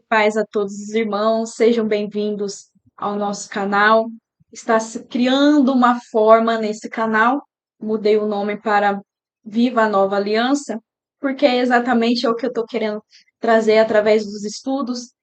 Paz a todos os irmãos, sejam bem-vindos ao nosso canal. Está se criando uma forma nesse canal, mudei o nome para Viva a Nova Aliança, porque é exatamente o que eu estou querendo trazer através dos estudos,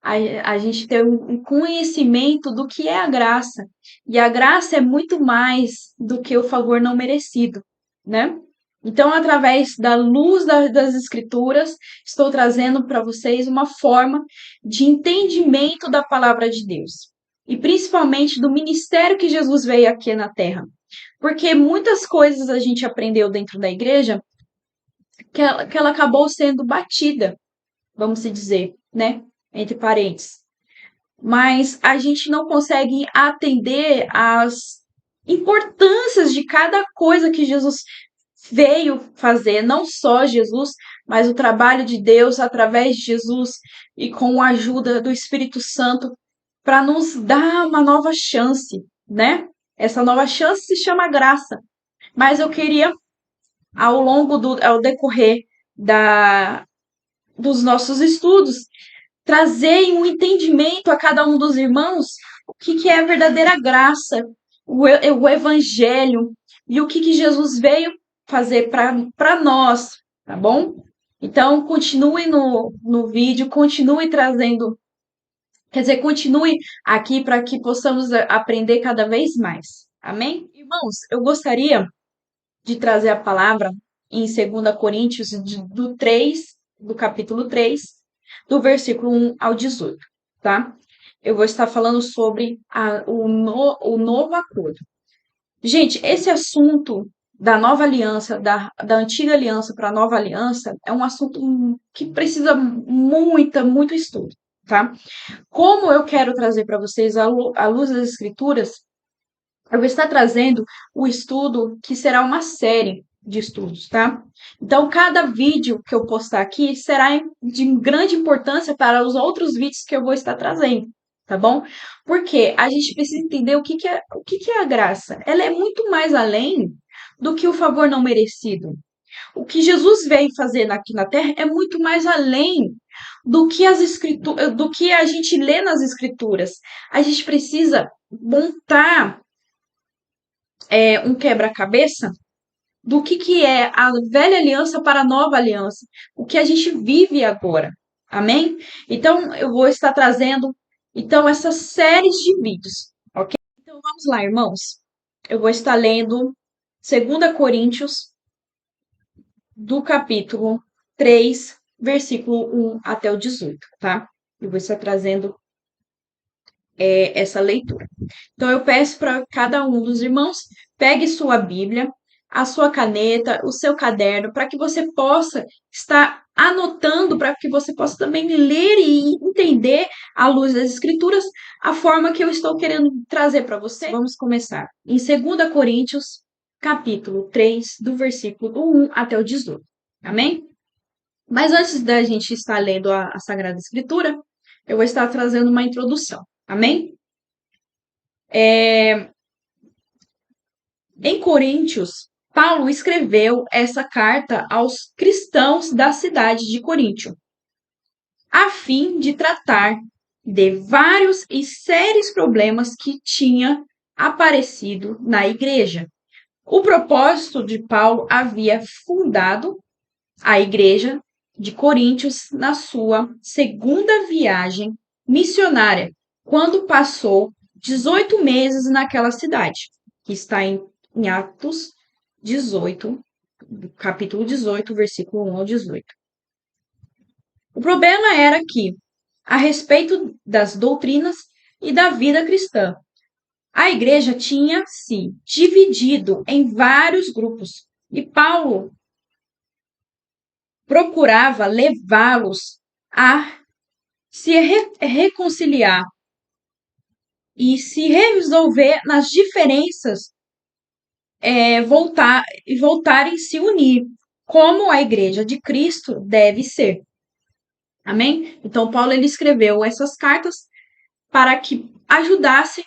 a gente ter um conhecimento do que é a graça. E a graça é muito mais do que o favor não merecido, né? Então, através da luz das Escrituras, estou trazendo para vocês uma forma de entendimento da palavra de Deus. E principalmente do ministério que Jesus veio aqui na Terra. Porque muitas coisas a gente aprendeu dentro da igreja que ela acabou sendo batida, vamos dizer, né? Entre parênteses. Mas a gente não consegue atender às importâncias de cada coisa que Jesus veio fazer, não só Jesus, mas o trabalho de Deus através de Jesus e com a ajuda do Espírito Santo para nos dar uma nova chance, né? Essa nova chance se chama graça. Mas eu queria, ao decorrer da, dos nossos estudos, trazer um entendimento a cada um dos irmãos o que é a verdadeira graça, o evangelho e o que Jesus veio fazer para nós, tá bom? Então, continue no vídeo, continue trazendo, quer dizer, continue aqui para que possamos aprender cada vez mais. Amém? Irmãos, eu gostaria de trazer a palavra em 2 Coríntios do 3, do capítulo 3, do versículo 1 ao 18, tá? Eu vou estar falando sobre o novo acordo. Gente, esse assunto da nova aliança, da antiga aliança para a nova aliança, é um assunto que precisa muito estudo, tá? Como eu quero trazer para vocês a luz das escrituras, eu vou estar trazendo o estudo que será uma série de estudos, tá? Então, cada vídeo que eu postar aqui será de grande importância para os outros vídeos que eu vou estar trazendo, tá bom? Porque a gente precisa entender o que é a graça. Ela é muito mais além do que o favor não merecido. O que Jesus veio fazer aqui na Terra é muito mais além do que do que a gente lê nas escrituras. A gente precisa montar um quebra-cabeça do que é a velha aliança para a nova aliança, o que a gente vive agora. Amém? Então, eu vou estar trazendo essas séries de vídeos, ok? Então, vamos lá, irmãos. Eu vou estar lendo 2 Coríntios, do capítulo 3, versículo 1 até o 18, tá? Eu vou estar trazendo essa leitura. Então, eu peço para cada um dos irmãos, pegue sua Bíblia, a sua caneta, o seu caderno, para que você possa estar anotando, para que você possa também ler e entender, à luz das Escrituras, a forma que eu estou querendo trazer para você. Vamos começar. Em 2 Coríntios, capítulo 3, do versículo 1 até o 18. Amém? Mas antes da gente estar lendo a Sagrada Escritura, eu vou estar trazendo uma introdução. Amém? Em Coríntios, Paulo escreveu essa carta aos cristãos da cidade de Coríntio, a fim de tratar de vários e sérios problemas que tinham aparecido na igreja. O propósito de Paulo havia fundado a igreja de Coríntios na sua segunda viagem missionária, quando passou 18 meses naquela cidade, que está em Atos 18, capítulo 18, versículo 1 ao 18. O problema era que, a respeito das doutrinas e da vida cristã, a igreja tinha se dividido em vários grupos e Paulo procurava levá-los a se reconciliar e se resolver nas diferenças, voltarem a se unir, como a igreja de Cristo deve ser. Amém? Então, Paulo ele escreveu essas cartas para que ajudasse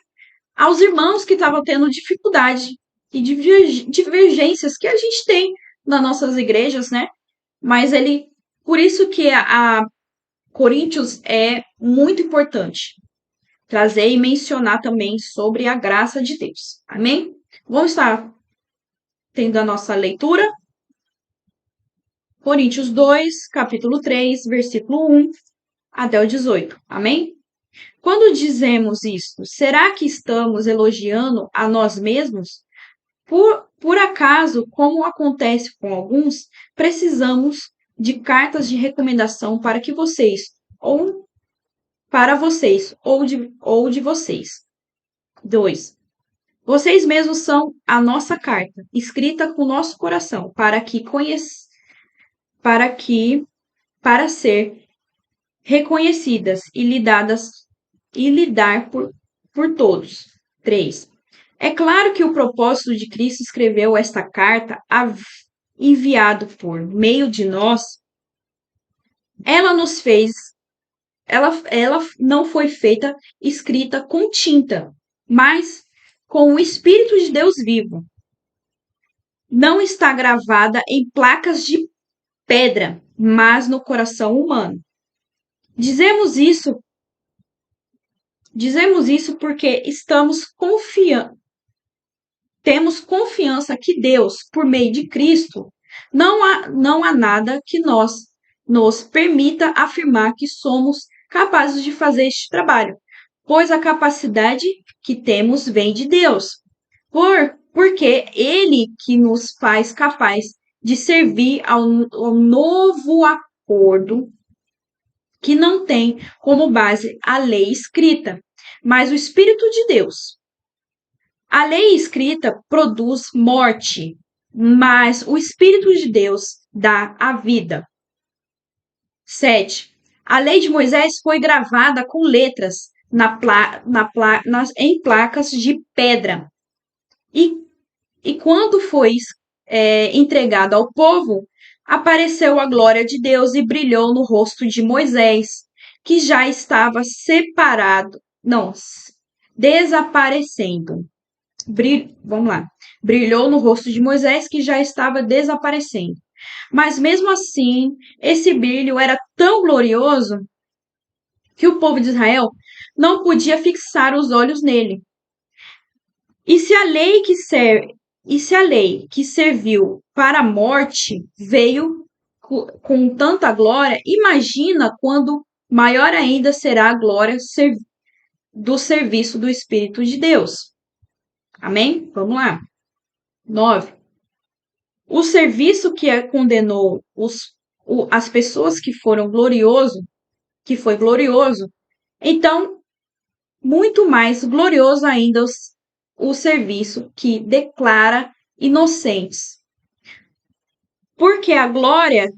aos irmãos que estavam tendo dificuldade e divergências que a gente tem nas nossas igrejas, né? Mas ele, por isso que Coríntios é muito importante trazer e mencionar também sobre a graça de Deus. Amém? Vamos estar tendo a nossa leitura. Coríntios 2, capítulo 3, versículo 1 até o 18. Amém? Quando dizemos isto, será que estamos elogiando a nós mesmos? Por acaso, como acontece com alguns, precisamos de cartas de recomendação para que vocês, ou para vocês, ou de vocês. 2. Vocês mesmos são a nossa carta, escrita com nosso coração, para ser reconhecidas e lidar por todos. 3. É claro que o propósito de Cristo escreveu esta carta enviado por meio de nós. Ela nos fez, ela não foi feita escrita com tinta, mas com o Espírito de Deus vivo. Não está gravada em placas de pedra, mas no coração humano. Dizemos isso porque temos confiança que Deus, por meio de Cristo, não há nada que nos permita afirmar que somos capazes de fazer este trabalho, pois a capacidade que temos vem de Deus. Porque Ele que nos faz capaz de servir ao novo acordo que não tem como base a lei escrita, mas o Espírito de Deus. A lei escrita produz morte, mas o Espírito de Deus dá a vida. 7. A lei de Moisés foi gravada com letras em placas de pedra. E quando foi entregado ao povo, apareceu a glória de Deus e brilhou no rosto de Moisés, que já estava desaparecendo. Vamos lá. Brilhou no rosto de Moisés, que já estava desaparecendo. Mas mesmo assim, esse brilho era tão glorioso que o povo de Israel não podia fixar os olhos nele. E se a lei que serviu para a morte veio com tanta glória, imagina quando maior ainda será a glória do serviço do Espírito de Deus. Amém? Vamos lá. 9. O serviço que condenou as pessoas que foi glorioso, então, muito mais glorioso ainda o serviço que declara inocentes. Porque a glória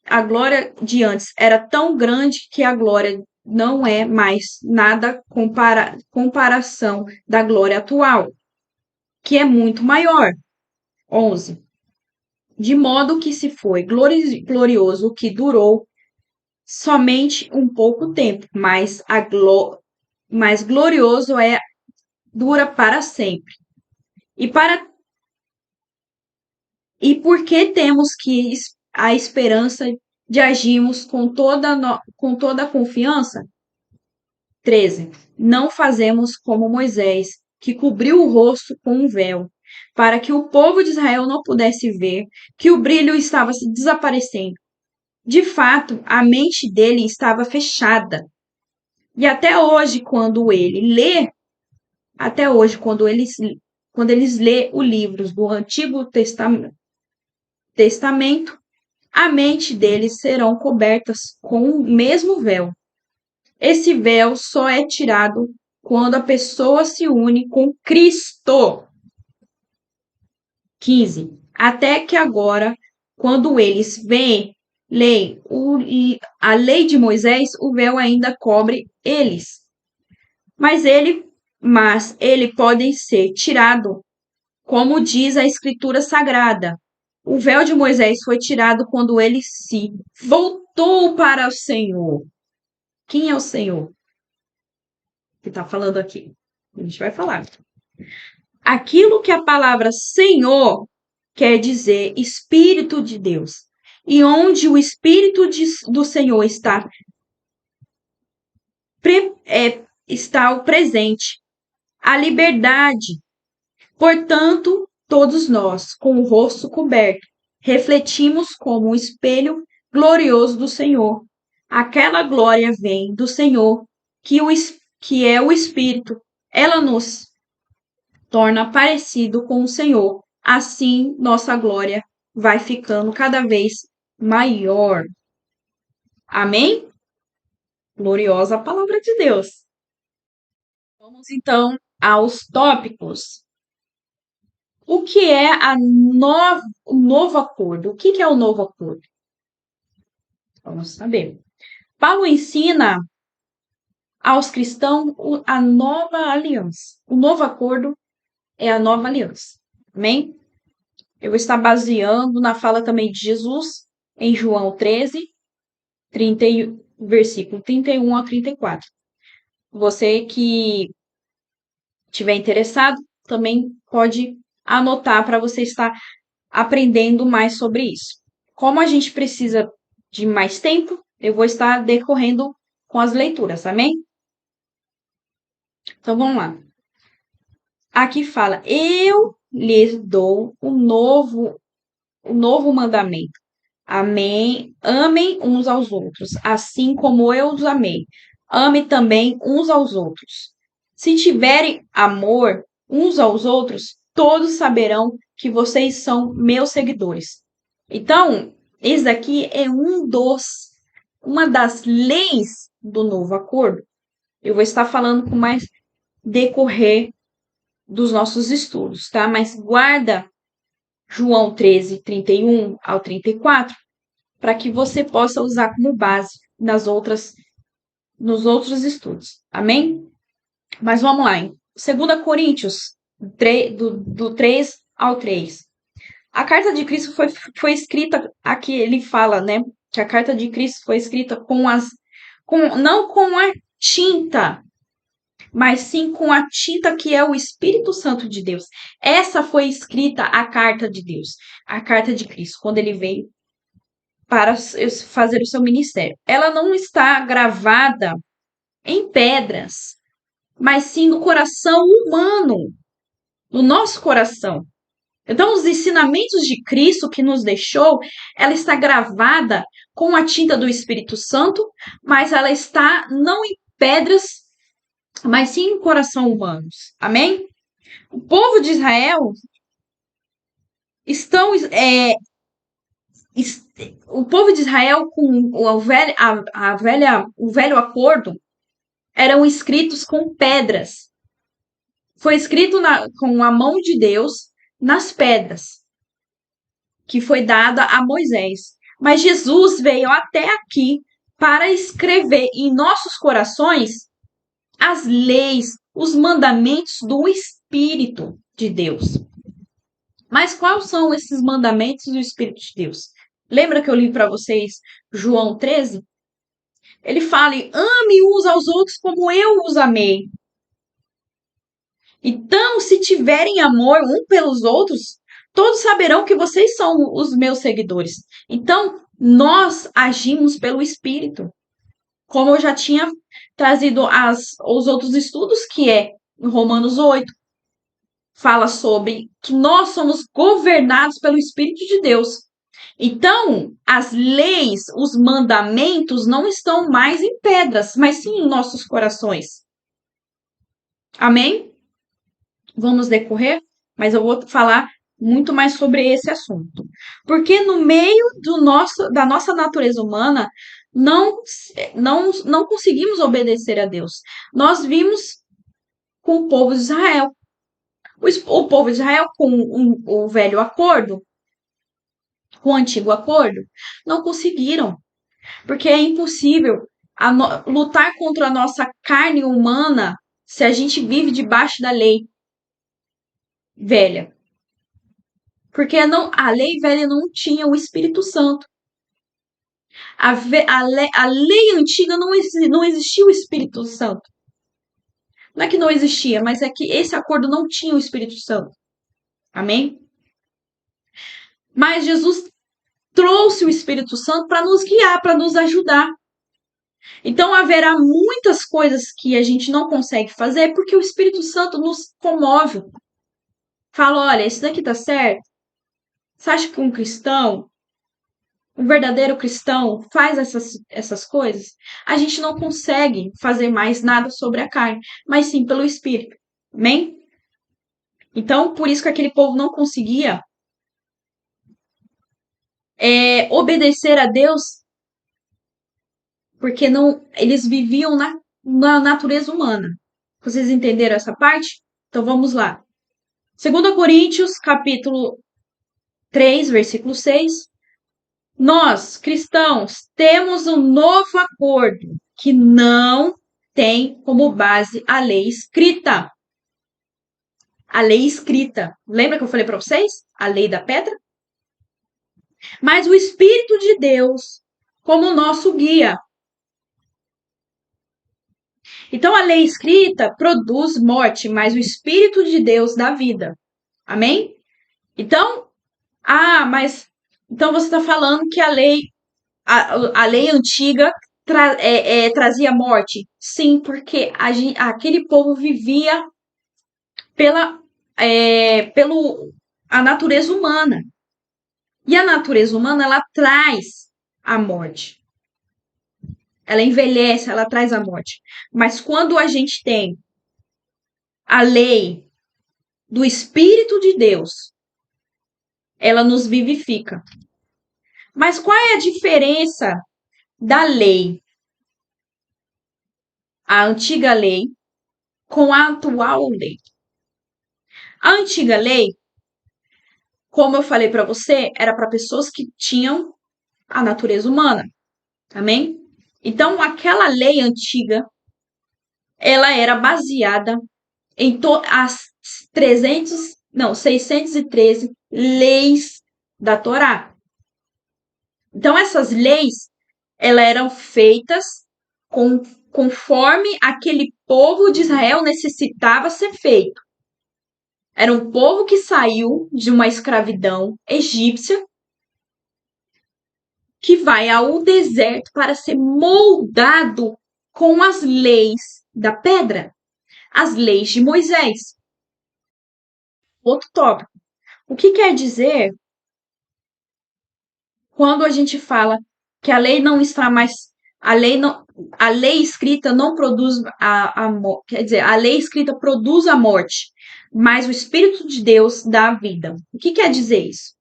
a glória de antes era tão grande que a glória não é mais nada comparação da glória atual, que é muito maior. 11. De modo que se foi glorioso o que durou somente um pouco tempo, mas glorioso dura para sempre. E porque temos a esperança de agirmos com toda a confiança? 13. Não fazemos como Moisés, que cobriu o rosto com um véu, para que o povo de Israel não pudesse ver que o brilho estava se desaparecendo. De fato, a mente dele estava fechada. E até hoje, quando eles lê o livro do Antigo Testamento, a mente deles serão cobertas com o mesmo véu. Esse véu só é tirado quando a pessoa se une com Cristo. 15. Até que agora, quando eles leem a lei de Moisés, o véu ainda cobre eles. Mas ele pode ser tirado, como diz a Escritura Sagrada. O véu de Moisés foi tirado quando ele se voltou para o Senhor. Quem é o Senhor que está falando aqui? A gente vai falar. Aquilo que a palavra Senhor quer dizer Espírito de Deus. e onde o Espírito do Senhor está o presente, a liberdade. Portanto, todos nós, com o rosto coberto, refletimos como um espelho glorioso do Senhor. Aquela glória vem do Senhor, que é o Espírito. Ela nos torna parecido com o Senhor. Assim, nossa glória vai ficando cada vez maior. Amém? Gloriosa a palavra de Deus. Vamos então aos tópicos. O que é o novo acordo? O que é o novo acordo? Vamos saber. Paulo ensina aos cristãos a nova aliança. O novo acordo é a nova aliança. Amém? Eu vou estar baseando na fala também de Jesus em João 13, versículo 31 a 34. Você que tiver interessado, também pode anotar para você estar aprendendo mais sobre isso. Como a gente precisa de mais tempo, eu vou estar decorrendo com as leituras, amém? Então vamos lá. Aqui fala: eu lhes dou um novo mandamento. Amém. Amem uns aos outros, assim como eu os amei. Ame também uns aos outros. Se tiverem amor uns aos outros, todos saberão que vocês são meus seguidores. Então, esse aqui é uma das leis do novo acordo. Eu vou estar falando com mais decorrer dos nossos estudos, tá? Mas guarda João 13, 31 ao 34, para que você possa usar como base nos outros estudos. Amém? Mas vamos lá, hein? 2 Coríntios, do 3 ao 3. A carta de Cristo foi escrita, aqui ele fala, né? Que a carta de Cristo foi escrita não com a tinta, mas sim com a tinta que é o Espírito Santo de Deus. Essa foi escrita a carta de Deus, a carta de Cristo, quando ele veio para fazer o seu ministério. Ela não está gravada em pedras, mas sim no coração humano, no nosso coração. Então, os ensinamentos de Cristo que nos deixou, ela está gravada com a tinta do Espírito Santo, mas ela está não em pedras, mas sim em coração humanos. Amém? O povo de Israel estão o povo de Israel com o velho acordo eram escritos com pedras. Foi escrito com a mão de Deus nas pedras, que foi dada a Moisés. Mas Jesus veio até aqui para escrever em nossos corações as leis, os mandamentos do Espírito de Deus. Mas quais são esses mandamentos do Espírito de Deus? Lembra que eu li para vocês João 13? Ele fala: ame uns aos outros como eu os amei. Então, se tiverem amor um pelos outros, todos saberão que vocês são os meus seguidores. Então, nós agimos pelo Espírito. Como eu já tinha trazido os outros estudos, que é em Romanos 8, fala sobre que nós somos governados pelo Espírito de Deus. Então, as leis, os mandamentos não estão mais em pedras, mas sim em nossos corações. Amém? Vamos decorrer, mas eu vou falar muito mais sobre esse assunto. Porque no meio da nossa natureza humana, não conseguimos obedecer a Deus. Nós vimos com o povo de Israel. O povo de Israel, com o velho acordo, com o antigo acordo, não conseguiram. Porque é impossível lutar contra a nossa carne humana se a gente vive debaixo da lei velha. Porque a lei velha não tinha o Espírito Santo. A lei antiga não existia o Espírito Santo. Não é que não existia, mas é que esse acordo não tinha o Espírito Santo. Amém? Mas Jesus trouxe o Espírito Santo para nos guiar, para nos ajudar. Então haverá muitas coisas que a gente não consegue fazer porque o Espírito Santo nos comove. Fala, olha, isso daqui tá certo? Você acha que um verdadeiro cristão, faz essas coisas? A gente não consegue fazer mais nada sobre a carne, mas sim pelo Espírito. Amém? Então, por isso que aquele povo não conseguia obedecer a Deus, porque não, eles viviam na natureza humana. Vocês entenderam essa parte? Então vamos lá. 2 Coríntios, capítulo 3, versículo 6. Nós, cristãos, temos um novo acordo que não tem como base a lei escrita. A lei escrita. Lembra que eu falei para vocês? A lei da pedra? Mas o Espírito de Deus como nosso guia. Então, a lei escrita produz morte, mas o Espírito de Deus dá vida. Amém? Então, então você está falando que a lei antiga trazia morte? Sim, porque aquele povo vivia pela a natureza humana. E a natureza humana, ela traz a morte. Ela envelhece, ela traz a morte. Mas quando a gente tem a lei do Espírito de Deus, ela nos vivifica. Mas qual é a diferença da lei, a antiga lei, com a atual lei? A antiga lei, como eu falei para você, era para pessoas que tinham a natureza humana. Amém? Então, aquela lei antiga, ela era baseada em as 613 leis da Torá. Então, essas leis, elas eram feitas conforme aquele povo de Israel necessitava ser feito. Era um povo que saiu de uma escravidão egípcia, que vai ao deserto para ser moldado com as leis da pedra, as leis de Moisés. Outro tópico. O que quer dizer quando a gente fala que a lei não está mais, a lei escrita não produz quer dizer, a lei escrita produz a morte, mas o Espírito de Deus dá a vida. O que quer dizer isso?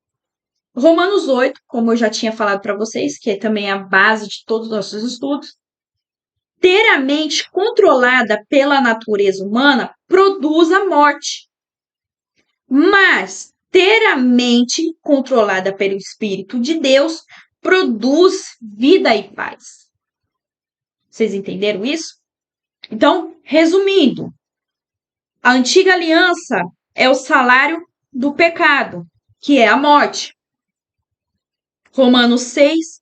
Romanos 8, como eu já tinha falado para vocês, que é também a base de todos os nossos estudos, ter a mente controlada pela natureza humana produz a morte. Mas ter a mente controlada pelo Espírito de Deus produz vida e paz. Vocês entenderam isso? Então, resumindo, a antiga aliança é o salário do pecado, que é a morte. Romanos 6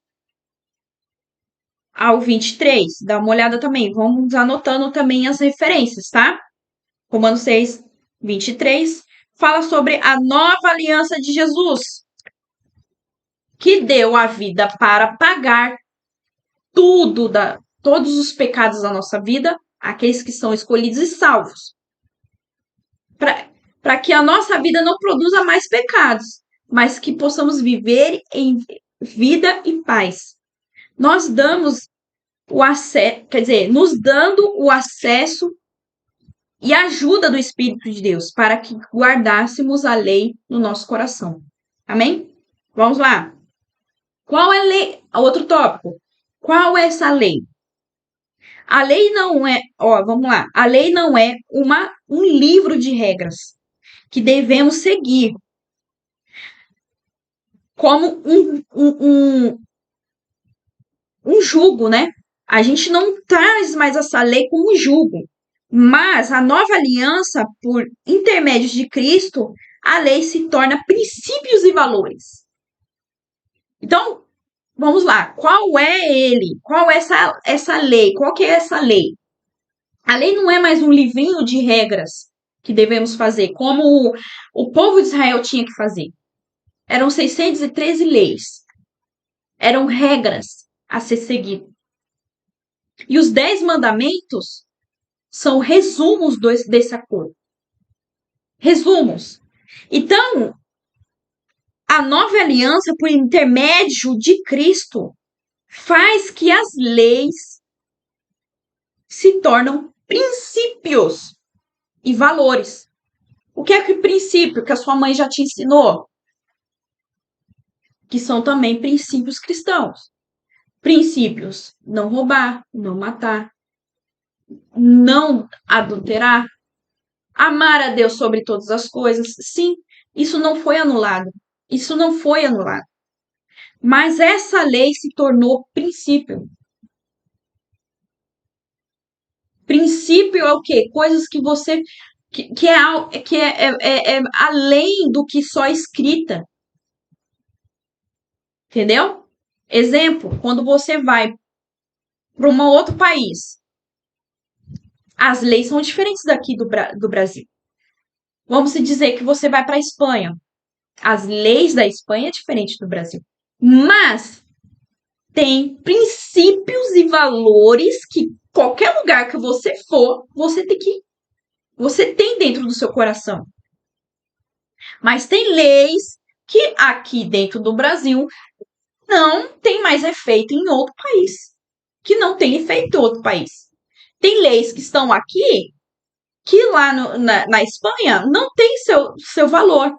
ao 23, dá uma olhada também. Vamos anotando também as referências, tá? Romanos 6, 23, fala sobre a nova aliança de Jesus, que deu a vida para pagar todos os pecados da nossa vida, aqueles que são escolhidos e salvos. Para que a nossa vida não produza mais pecados, mas que possamos viver em vida e paz. Nós damos o acesso, quer dizer, nos dando o acesso e a ajuda do Espírito de Deus para que guardássemos a lei no nosso coração. Amém? Vamos lá. Qual é a lei? Outro tópico. Qual é essa lei? A lei não é, vamos lá. A lei não é um livro de regras que devemos seguir como um jugo, né? A gente não traz mais essa lei como jugo, mas a nova aliança, por intermédio de Cristo, a lei se torna princípios e valores. Então, vamos lá. Qual é ele? Qual é essa lei? Qual que é essa lei? A lei não é mais um livrinho de regras que devemos fazer, como o povo de Israel tinha que fazer. Eram 613 leis. Eram regras a ser seguidas. E os 10 mandamentos são resumos desse acordo. Resumos. Então, a nova aliança, por intermédio de Cristo, faz que as leis se tornam princípios e valores. O que é que princípio que a sua mãe já te ensinou? Que são também princípios cristãos. Princípios: não roubar, não matar, não adulterar, amar a Deus sobre todas as coisas. Sim, isso não foi anulado. Isso não foi anulado. Mas essa lei se tornou princípio. Princípio é o quê? Coisas que você. Que é além do que só escrita. Entendeu? Exemplo, quando você vai para um outro país, as leis são diferentes daqui do Brasil. Vamos dizer que você vai para a Espanha. As leis da Espanha é diferente do Brasil. Mas tem princípios e valores que qualquer lugar que você for, você tem dentro do seu coração. Mas tem leis que aqui dentro do Brasil não tem mais efeito em outro país. Que não tem efeito em outro país. Tem leis que estão aqui que lá na Espanha não tem seu valor.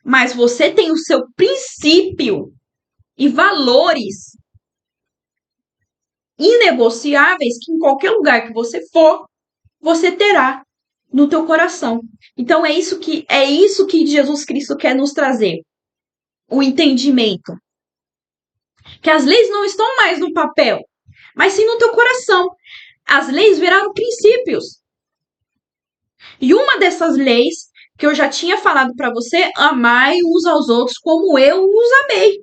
Mas você tem o seu princípio e valores inegociáveis que em qualquer lugar que você for, você terá no teu coração. Então é isso que Jesus Cristo quer nos trazer. O entendimento. Que as leis não estão mais no papel, mas sim no teu coração. As leis viraram princípios. E uma dessas leis que eu já tinha falado para você, amai uns aos outros como eu os amei.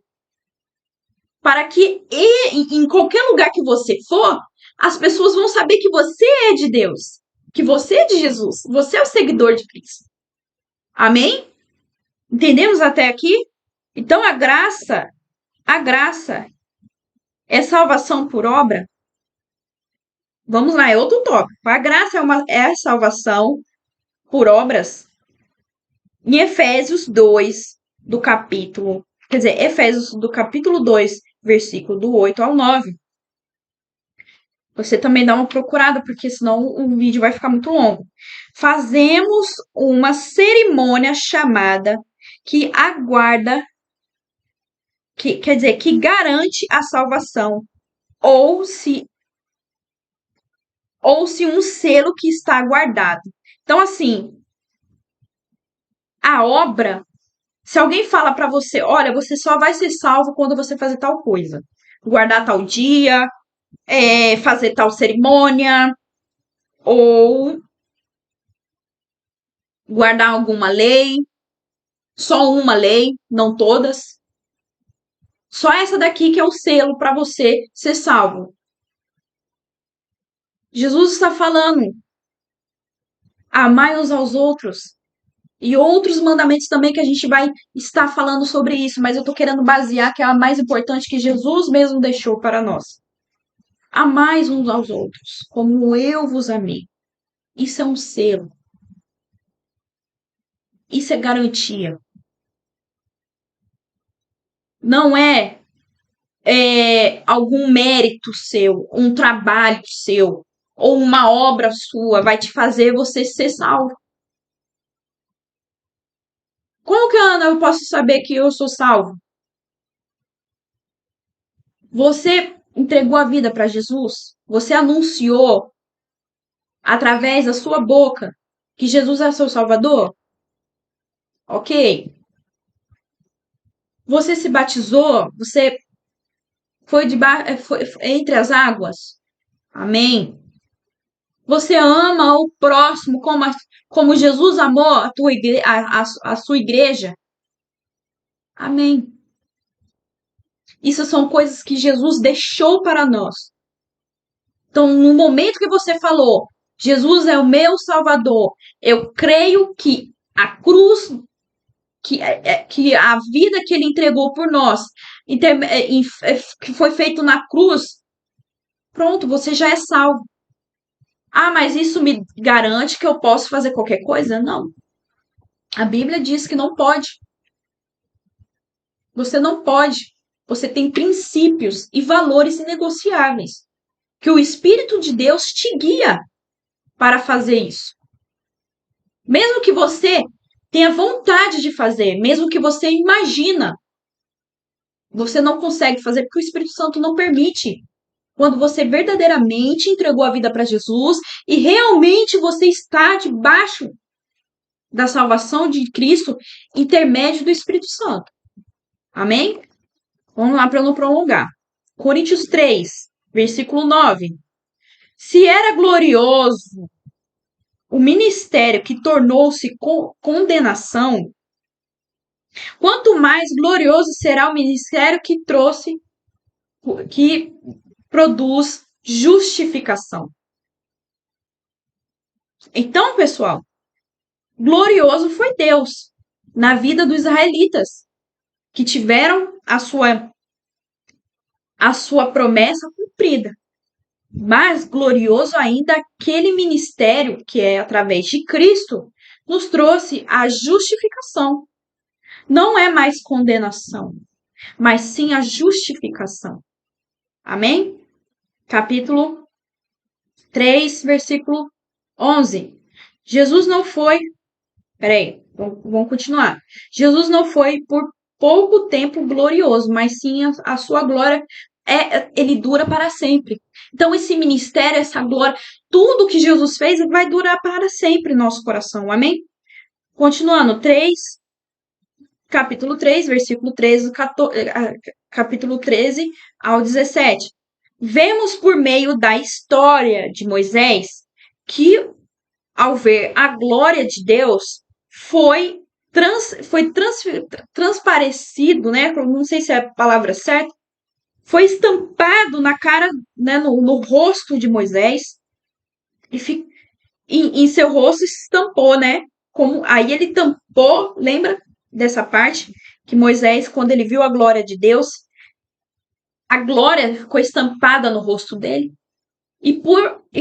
Para que em qualquer lugar que você for, as pessoas vão saber que você é de Deus, que você é de Jesus, você é o seguidor de Cristo. Amém? Entendemos até aqui? Então a graça é salvação por obra? Vamos lá, é outro tópico. A graça é salvação por obras? Em Efésios 2, do capítulo, quer dizer, Efésios do capítulo 2, versículo do 8 ao 9. Você também dá uma procurada, porque senão o vídeo vai ficar muito longo. Fazemos uma cerimônia chamada que aguarda, quer dizer, que garante a salvação, ou se um selo que está guardado. Então, assim, a obra, se alguém fala para você, olha, você só vai ser salvo quando você fazer tal coisa, guardar tal dia, fazer tal cerimônia, ou guardar alguma lei, só uma lei, não todas. Só essa daqui que é o selo para você ser salvo. Jesus está falando, amai uns aos outros. E outros mandamentos também que a gente vai estar falando sobre isso, mas eu estou querendo basear que é a mais importante que Jesus mesmo deixou para nós. Amai uns aos outros, como eu vos amei. Isso é um selo. Isso é garantia. Não é algum mérito seu, um trabalho seu, ou uma obra sua vai te fazer você ser salvo. Como que, Ana, eu posso saber que eu sou salvo? Você entregou a vida para Jesus? Você anunciou através da sua boca que Jesus é seu Salvador? Ok. Você se batizou? Você foi entre as águas? Amém. Você ama o próximo como Jesus amou a sua igreja? Amém. Isso são coisas que Jesus deixou para nós. Então, no momento que você falou, Jesus é o meu Salvador, eu creio que a cruz, que a vida que ele entregou por nós, que foi feito na cruz, pronto, você já é salvo. Ah, mas isso me garante que eu posso fazer qualquer coisa? Não. A Bíblia diz que não pode. Você não pode. Você tem princípios e valores inegociáveis que o Espírito de Deus te guia para fazer isso. Mesmo que você tenha vontade de fazer, mesmo que você imagina, você não consegue fazer porque o Espírito Santo não permite. Quando você verdadeiramente entregou a vida para Jesus e realmente você está debaixo da salvação de Cristo, intermédio do Espírito Santo. Amém? Vamos lá para não prolongar. Coríntios 3, versículo 9. Se era glorioso o ministério que tornou-se condenação, quanto mais glorioso será o ministério que produz justificação. Então, pessoal, glorioso foi Deus na vida dos israelitas, que tiveram a sua promessa cumprida. Mas glorioso ainda aquele ministério que é através de Cristo nos trouxe a justificação. Não é mais condenação, mas sim a justificação. Amém? Capítulo 3, versículo 11. Jesus não foi. Peraí, vamos continuar. Jesus não foi por pouco tempo glorioso, mas sim a sua glória ele dura para sempre. Então, esse ministério, essa glória, tudo que Jesus fez vai durar para sempre em nosso coração. Amém? Continuando, capítulo 3, versículo 13, capítulo 13 ao 17. Vemos por meio da história de Moisés que, ao ver a glória de Deus, foi transparecido, né? Não sei se é a palavra certa, foi estampado na cara, né, no rosto de Moisés, e em seu rosto se estampou, né? Aí ele tampou, lembra dessa parte? Que Moisés, quando ele viu a glória de Deus, a glória ficou estampada no rosto dele. E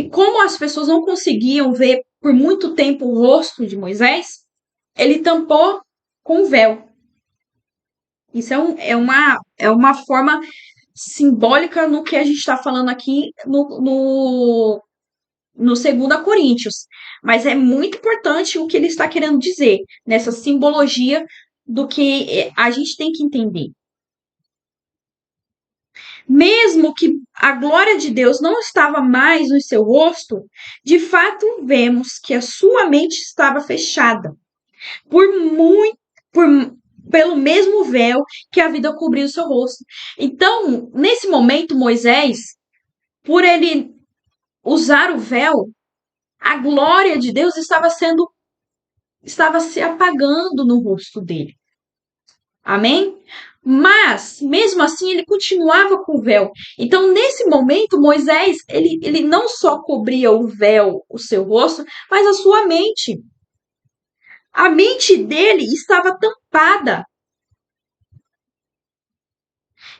como as pessoas não conseguiam ver por muito tempo o rosto de Moisés, ele tampou com o véu. Isso é uma forma simbólica no que a gente está falando aqui no 2 Coríntios. Mas é muito importante o que ele está querendo dizer nessa simbologia do que a gente tem que entender. Mesmo que a glória de Deus não estava mais no seu rosto, de fato vemos que a sua mente estava fechada pelo mesmo véu que a vida cobriu o seu rosto. Então, nesse momento, Moisés, por ele usar o véu, a glória de Deus estava se apagando no rosto dele. Amém? Mas, mesmo assim, ele continuava com o véu. Então, nesse momento, Moisés, ele não só cobria o véu, o seu rosto, mas a sua mente. A mente dele estava tampada,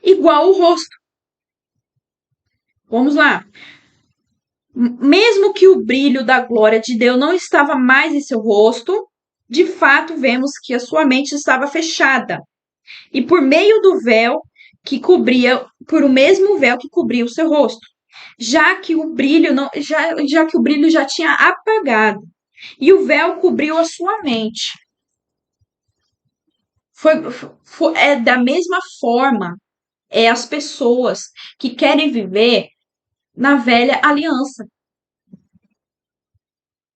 igual o rosto. Vamos lá. Mesmo que o brilho da glória de Deus não estava mais em seu rosto, de fato vemos que a sua mente estava fechada. E por meio do véu que cobria, por o mesmo véu que cobria o seu rosto, já que o brilho já tinha apagado e o véu cobriu a sua mente. É da mesma forma as pessoas que querem viver na velha aliança.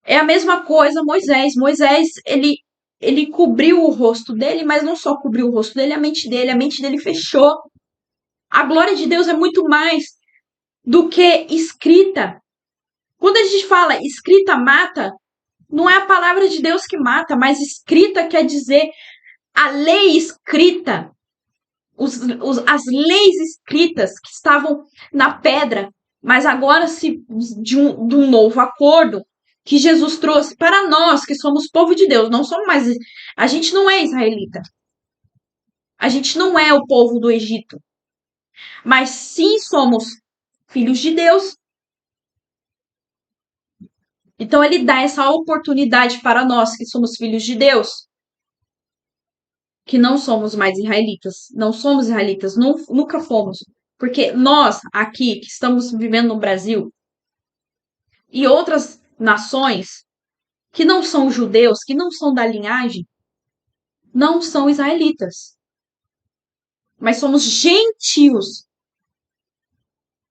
É a mesma coisa Moisés. Moisés, ele cobriu o rosto dele, mas não só cobriu o rosto dele, a mente dele fechou. A glória de Deus é muito mais do que escrita. Quando a gente fala escrita mata, não é a palavra de Deus que mata, mas escrita quer dizer a lei escrita, as leis escritas que estavam na pedra, mas agora de um novo acordo que Jesus trouxe para nós que somos povo de Deus, não somos mais, a gente não é israelita. A gente não é o povo do Egito, mas sim somos filhos de Deus. Então ele dá essa oportunidade para nós que somos filhos de Deus, que não somos mais israelitas, não somos israelitas, nunca fomos, porque nós aqui que estamos vivendo no Brasil e outras nações que não são judeus, que não são da linhagem, não são israelitas, mas somos gentios.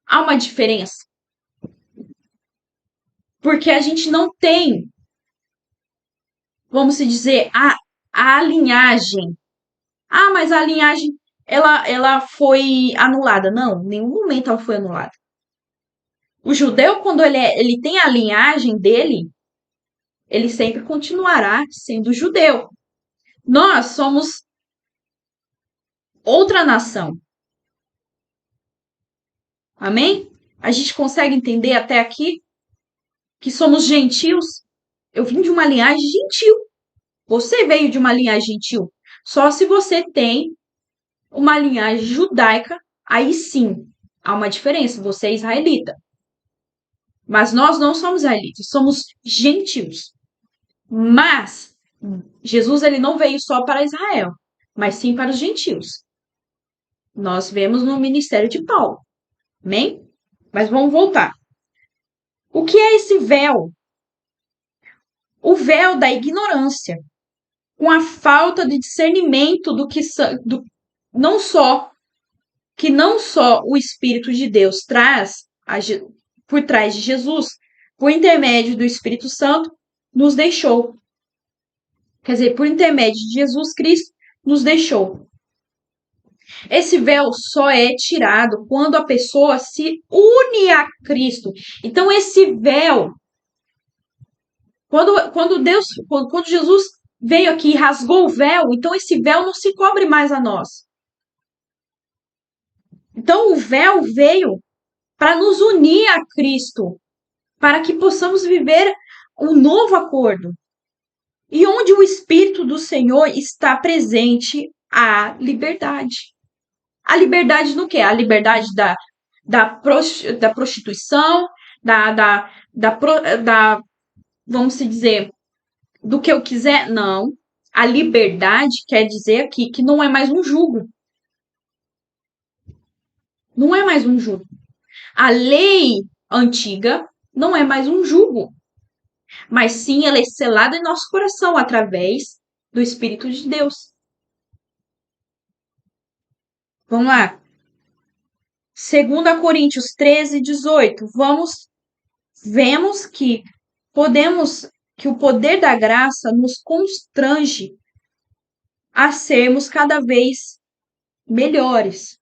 Há uma diferença, porque a gente não tem, vamos dizer, a linhagem. Ah, mas a linhagem ela foi anulada. Não, em nenhum momento ela foi anulada. O judeu, quando ele tem a linhagem dele, ele sempre continuará sendo judeu. Nós somos outra nação. Amém? A gente consegue entender até aqui que somos gentios? Eu vim de uma linhagem gentil. Você veio de uma linhagem gentil. Só se você tem uma linhagem judaica, aí sim há uma diferença. Você é israelita. Mas nós não somos israelitas, somos gentios. Mas Jesus ele não veio só para Israel, mas sim para os gentios. Nós vemos no ministério de Paulo. Amém? Mas vamos voltar. O que é esse véu? O véu da ignorância, com a falta de discernimento não só que não só o Espírito de Deus traz por trás de Jesus, por intermédio do Espírito Santo, nos deixou. Quer dizer, por intermédio de Jesus Cristo, nos deixou. Esse véu só é tirado quando a pessoa se une a Cristo. Então, esse véu, quando Jesus veio aqui e rasgou o véu, então esse véu não se cobre mais a nós. Então, o véu veio para nos unir a Cristo, para que possamos viver um novo acordo. E onde o Espírito do Senhor está presente, há liberdade. A liberdade no quê? A liberdade da prostituição, vamos dizer, do que eu quiser? Não. A liberdade quer dizer aqui que não é mais um jugo. Não é mais um jugo. A lei antiga não é mais um jugo. Mas sim, ela é selada em nosso coração através do Espírito de Deus. Vamos lá. 2 Coríntios 13, 18. Vemos que que o poder da graça nos constrange a sermos cada vez melhores.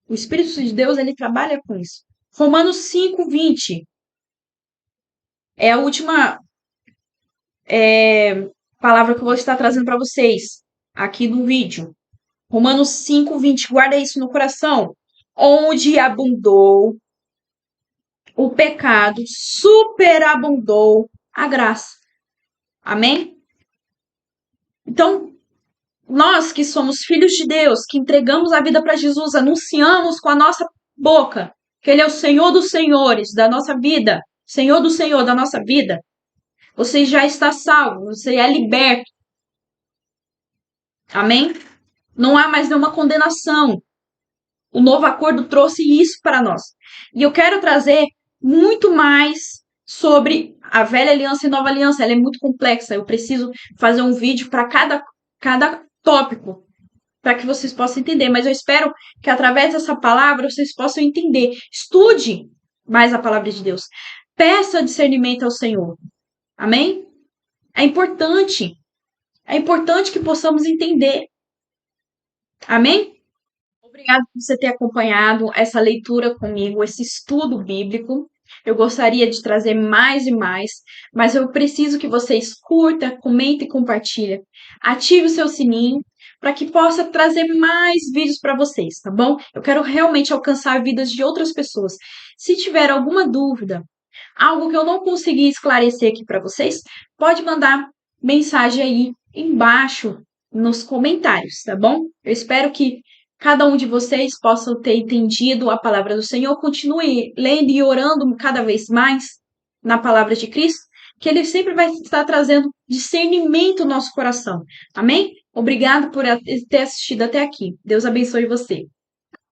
O Espírito de Deus, ele trabalha com isso. Romanos 5, 20. É a última palavra que eu vou estar trazendo para vocês aqui no vídeo. Romanos 5, 20. Guarda isso no coração. Onde abundou o pecado, superabundou a graça. Amém? Então, nós que somos filhos de Deus, que entregamos a vida para Jesus, anunciamos com a nossa boca que Ele é o Senhor dos Senhores da nossa vida, Senhor do Senhor da nossa vida. Você já está salvo, você é liberto. Amém? Não há mais nenhuma condenação. O novo acordo trouxe isso para nós. E eu quero trazer muito mais sobre a velha aliança e nova aliança. Ela é muito complexa. Eu preciso fazer um vídeo para cada tópico, para que vocês possam entender. Mas eu espero que através dessa palavra vocês possam entender. Estude mais a palavra de Deus. Peça discernimento ao Senhor. Amém? É importante. É importante que possamos entender. Amém? Obrigada por você ter acompanhado essa leitura comigo, esse estudo bíblico. Eu gostaria de trazer mais e mais, mas eu preciso que vocês curta, comenta e compartilha. Ative o seu sininho para que possa trazer mais vídeos para vocês, tá bom? Eu quero realmente alcançar vidas de outras pessoas. Se tiver alguma dúvida, algo que eu não consegui esclarecer aqui para vocês, pode mandar mensagem aí embaixo nos comentários, tá bom? Eu espero que cada um de vocês possa ter entendido a palavra do Senhor, continue lendo e orando cada vez mais na palavra de Cristo, que ele sempre vai estar trazendo discernimento no nosso coração. Amém? Obrigado por ter assistido até aqui. Deus abençoe você.